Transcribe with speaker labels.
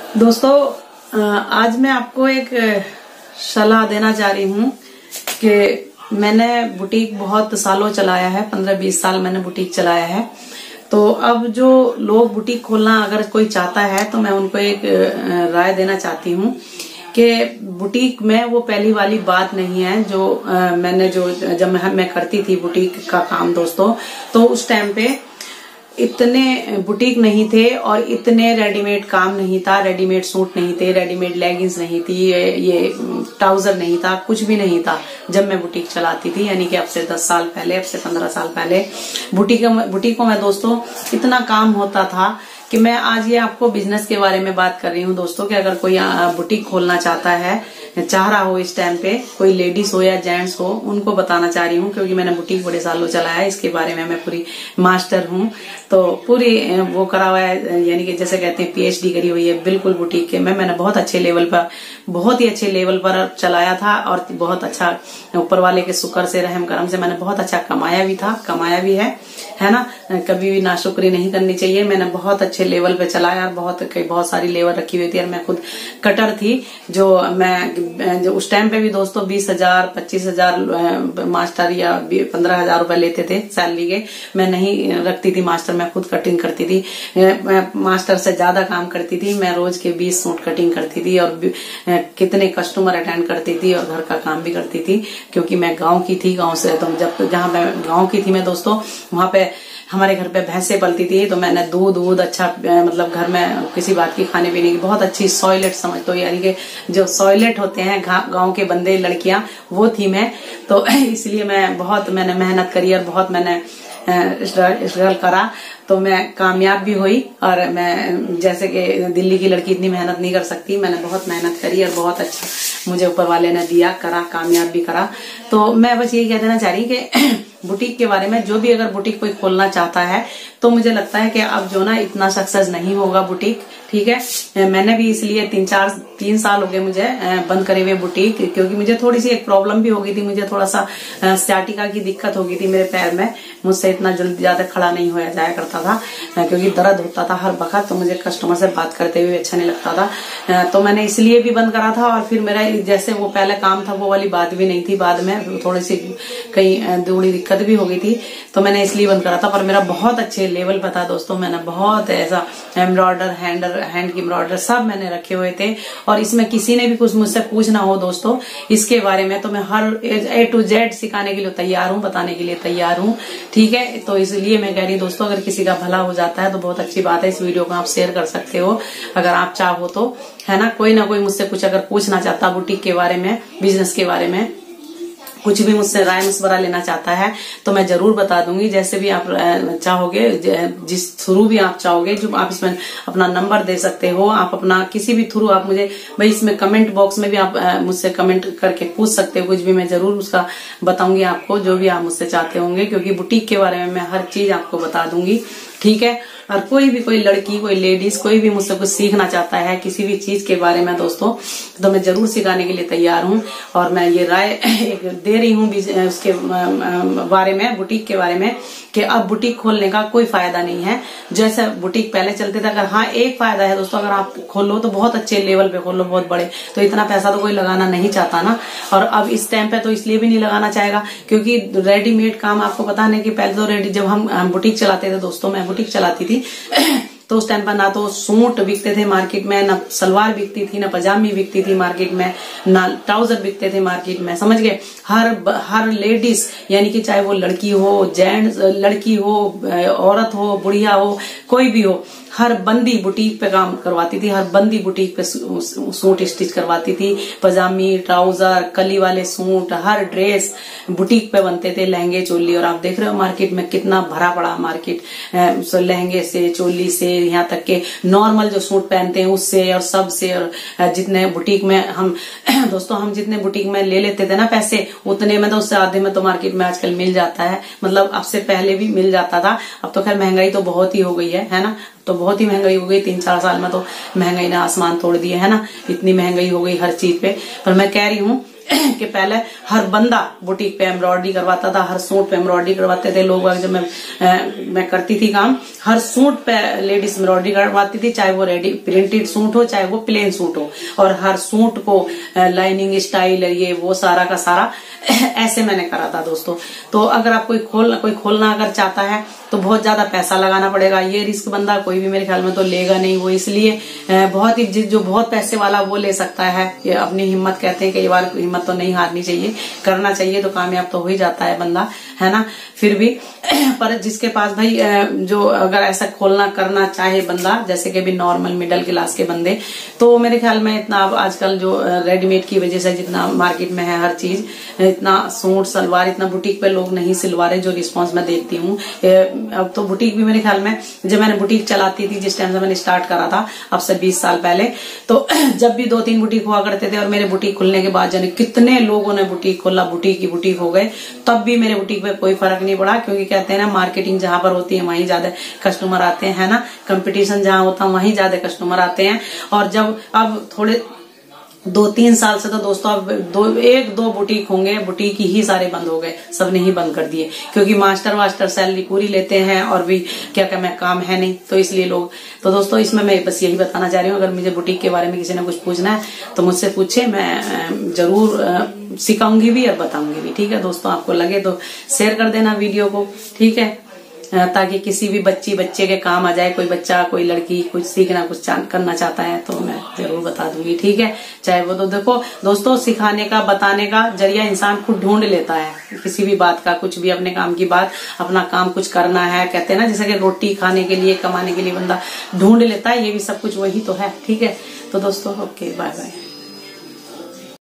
Speaker 1: दोस्तों, आज मैं आपको एक सलाह देना चाह रही हूँ कि मैंने बुटीक बहुत सालों चलाया है, 15-20 साल मैंने बुटीक चलाया है। तो अब जो लोग बुटीक खोलना अगर कोई चाहता है तो मैं उनको एक राय देना चाहती हूँ कि बुटीक में वो पहली वाली बात नहीं है जो मैंने जब मैं करती थी बुटीक का काम दोस्तों, तो उस टाइम पे इतने बुटीक नहीं थे और इतने रेडीमेड काम नहीं था, रेडीमेड सूट नहीं थे, रेडीमेड लेगिंग्स नहीं थी, ये ट्राउजर नहीं था, कुछ भी नहीं था जब मैं बुटीक चलाती थी। यानी कि अब से 10 साल पहले, अब से 15 साल पहले बुटीकों में दोस्तों इतना काम होता था कि मैं आज ये आपको बिजनेस के बारे में बात कर रही हूँ दोस्तों कि अगर कोई बुटीक खोलना चाहता है, चाह रहा हो, इस टाइम पे कोई लेडीज हो या जेंट्स हो, उनको बताना चाह रही हूँ क्योंकि मैंने बुटीक बड़े सालों चलाया है, इसके बारे में मैं पूरी मास्टर हूँ। तो पूरी वो करा हुआ है, यानी कि जैसे कहते हैं PhD करी हुई है बिल्कुल बुटीक के में। मैंने बहुत अच्छे लेवल पर, बहुत ही अच्छे लेवल पर चलाया था और बहुत अच्छा ऊपर वाले के शुक्र से, रहम करम से मैंने बहुत अच्छा कमाया भी है ना। कभी भी नाशुक्री नहीं करनी चाहिए। मैंने बहुत अच्छे लेवल पे चलाया और बहुत सारी लेवल रखी हुई थी और मैं खुद कटर थी। जो उस टाइम पे भी दोस्तों 20,000 25,000 मास्टर या 15,000 रुपए लेते थे सैलरी के। मैं नहीं रखती थी मास्टर, मैं खुद कटिंग करती थी। मैं मास्टर से ज्यादा काम करती थी। मैं रोज के 20 सूट कटिंग करती थी और कितने कस्टमर अटेंड करती थी और घर का काम भी करती थी क्योंकि मैं गाँव की थी। गाँव से तो जहाँ मैं गाँव की थी मैं दोस्तों, वहां पे हमारे घर पे भैंसे पलती थी। तो मैंने दूध अच्छा, मतलब घर में किसी बात की खाने पीने की बहुत अच्छी सॉयलेट समझ तो, यानी कि जो सॉयलेट होते हैं गांव के बंदे लड़कियां, वो थी मैं। तो इसलिए मैंने मेहनत करी और बहुत मैंने स्ट्रगल करा। तो मैं कामयाब भी हुई और मैं, जैसे कि दिल्ली की लड़की इतनी मेहनत नहीं कर सकती, मैंने बहुत मेहनत करी और बहुत अच्छा मुझे ऊपर वाले ने दिया, करा, कामयाब भी करा। तो मैं बस यही कह देना चाह रही कि बुटीक के बारे में, जो भी अगर बुटीक कोई खोलना चाहता है तो मुझे लगता है कि अब जो ना इतना सक्सेस नहीं होगा बुटीक, ठीक है। मैंने भी इसलिए 3 साल हो गए मुझे बंद करे हुए बुटीक, क्योंकि मुझे थोड़ी सी एक प्रॉब्लम भी हो गई थी। मुझे थोड़ा सा स्याटिका की दिक्कत हो गई थी मेरे पैर में। मुझसे इतना जल्दी ज्यादा खड़ा नहीं होया जाया करता था क्योंकि दर्द होता था हर वक्त। तो मुझे कस्टमर से बात करते हुए अच्छा नहीं लगता था, तो मैंने इसलिए भी बंद करा था। और फिर मेरा जैसे वो पहले काम था वो वाली बात भी नहीं थी, बाद में थोड़ी सी कहीं थोड़ी दिक्कत भी हो गई थी, तो मैंने इसलिए बंद करा था। पर मेरा बहुत अच्छे लेवल पर था दोस्तों। मैंने बहुत ऐसा एम्ब्रॉयडर, हैंड की एम्ब्रॉयडर सब मैंने रखे हुए थे। और इसमें किसी ने भी कुछ मुझसे पूछना हो दोस्तों इसके बारे में, तो मैं हर A to Z सिखाने के लिए तैयार हूँ, बताने के लिए तैयार हूँ, ठीक है। तो इसलिए मैं कह रही हूँ दोस्तों, अगर किसी का भला हो जाता है तो बहुत अच्छी बात है। इस वीडियो को आप शेयर कर सकते हो अगर आप चाहो तो, है ना। कोई ना कोई मुझसे कुछ अगर पूछना चाहता बुटीक के बारे में, बिजनेस के बारे में, कुछ भी मुझसे राय मशवरा लेना चाहता है तो मैं जरूर बता दूंगी। जैसे भी आप चाहोगे, जिस थ्रू भी आप चाहोगे, जो आप इसमें अपना नंबर दे सकते हो, आप अपना किसी भी थ्रू आप मुझे भाई इसमें कमेंट बॉक्स में भी आप मुझसे कमेंट करके पूछ सकते हो कुछ भी। मैं जरूर उसका बताऊंगी आपको, जो भी आप मुझसे चाहते होंगे, क्योंकि बुटीक के बारे में मैं हर चीज आपको बता दूंगी, ठीक है। और कोई लड़की, कोई लेडीज, कोई भी मुझसे कुछ सीखना चाहता है किसी भी चीज के बारे में दोस्तों, तो मैं जरूर सिखाने के लिए तैयार हूँ। और मैं ये राय एक दे रही हूँ उसके बारे में, बुटीक के बारे में, कि अब बुटीक खोलने का कोई फायदा नहीं है जैसे बुटीक पहले चलते थे। अगर हाँ एक फायदा है दोस्तों, अगर आप खोलो तो बहुत अच्छे लेवल पे खोलो, बहुत बड़े, तो इतना पैसा तो कोई लगाना नहीं चाहता ना। और अब इस टाइम पे तो इसलिए भी नहीं लगाना चाहेगा क्योंकि रेडीमेड काम, आपको पता नहीं कि पहले तो जब हम बुटीक चलाते थे दोस्तों, मैं बुटीक चलाती थी तो उस टाइम पर ना तो सूट बिकते थे मार्केट में, ना सलवार बिकती थी, ना पजामी बिकती थी मार्केट में, ना ट्राउजर बिकते थे मार्केट में, समझ गए। हर लेडीज, यानी कि चाहे वो लड़की हो, जेंट्स, लड़की हो, औरत हो, बुढ़िया हो, कोई भी हो, हर बंदी बुटीक पे काम करवाती थी। हर बंदी बुटीक पे सूट स्टिच करवाती थी, पजामी, ट्राउजर, कली वाले सूट, हर ड्रेस बुटीक पे बनते थे, लहंगे, चोली। और आप देख रहे हो मार्केट में कितना भरा पड़ा मार्केट, लहंगे से, चोली से, यहाँ तक के नॉर्मल जो सूट पहनते हैं उससे और सब से। और जितने बुटीक में हम दोस्तों, हम जितने बुटीक में ले लेते थे ना पैसे, उतने में तो उससे आधे में तो मार्केट में आजकल मिल जाता है। मतलब अब से पहले भी मिल जाता था, अब तो खैर महंगाई तो बहुत ही हो गई है ना। तो बहुत ही महंगाई हो गई, 3-4 साल में तो महंगाई ने आसमान तोड़ दिए, है ना। इतनी महंगाई हो गई हर चीज पे। पर मैं कह रही हूँ कि पहले हर बंदा बुटीक पे एम्ब्रॉयडरी करवाता था, हर सूट पे एम्ब्रॉयडरी करवाते थे लोग। जब मैं करती थी काम, हर सूट पे लेडीज एम्ब्रॉयडरी करवाती थी, चाहे वो रेडी प्रिंटेड सूट हो चाहे वो प्लेन सूट हो, और हर सूट को लाइनिंग स्टाइल ये वो सारा का सारा ऐसे मैंने करा था दोस्तों। तो अगर आप कोई खोलना अगर चाहता है तो बहुत ज्यादा पैसा लगाना पड़ेगा। ये रिस्क बंदा कोई भी मेरे ख्याल में तो लेगा नहीं। वो इसलिए बहुत ही जो बहुत पैसे वाला वो ले सकता है। ये अपनी हिम्मत कहते हैं, कई बार हिम्मत तो नहीं हारनी चाहिए, करना चाहिए तो कामयाब तो हो ही जाता है बंदा, है ना। फिर भी पर जिसके पास भाई जो अगर ऐसा खोलना करना चाहे बंदा, जैसे कि भी नॉर्मल मिडिल क्लास के बंदे, तो मेरे ख्याल में इतना अब आजकल जो रेडीमेड की वजह से जितना मार्केट में है हर चीज, इतना सूट सलवार इतना बुटीक पे लोग नहीं सिलवा रहे, जो रिस्पॉन्स मैं देखती हूँ। अब तो बुटीक भी मेरे ख्याल में, जब मैंने बुटीक चलाती थी जिस टाइम से मैंने स्टार्ट करा था अब से 20 साल पहले, तो जब भी 2-3 बुटीक हुआ करते थे, और मेरे बुटीक खुलने के बाद जाने कितने लोगों ने बुटीक खोला, बुटीक की बुटीक हो गए, तब भी मेरे बुटीक पे कोई फर्क नहीं पड़ा। क्योंकि कहते हैं ना, मार्केटिंग जहां पर होती है वहीं ज्यादा कस्टमर आते हैं, है ना। कंपटीशन जहां होता है वहीं ज्यादा कस्टमर आते हैं। और जब अब थोड़े 2-3 साल से तो दोस्तों अब 1-2 बुटीक होंगे, बुटीक ही सारे बंद हो गए, सबने ही बंद कर दिए। क्योंकि मास्टर सैलरी पूरी लेते हैं और भी क्या मैं काम है नहीं, तो इसलिए लोग। तो दोस्तों इसमें मैं बस यही बताना चाह रही हूँ, अगर मुझे बुटीक के बारे में किसी ने कुछ पूछना है तो मुझसे पूछे, मैं जरूर सिखाऊंगी भी और बताऊंगी भी। ठीक है दोस्तों, आपको लगे तो शेयर कर देना वीडियो को, ठीक है, ताकि किसी भी बच्चे के काम आ जाए। कोई बच्चा कोई लड़की कुछ सीखना कुछ करना चाहता है तो मैं जरूर बता दूंगी, ठीक है। चाहे वो तो देखो दोस्तों, सिखाने का बताने का जरिया इंसान खुद ढूंढ लेता है, किसी भी बात का, कुछ भी अपने काम की बात, अपना काम कुछ करना है, कहते हैं ना, जैसे कि रोटी खाने के लिए कमाने के लिए बंदा ढूंढ लेता है, ये भी सब कुछ वही तो है, ठीक है। तो दोस्तों ओके, बाय बाय।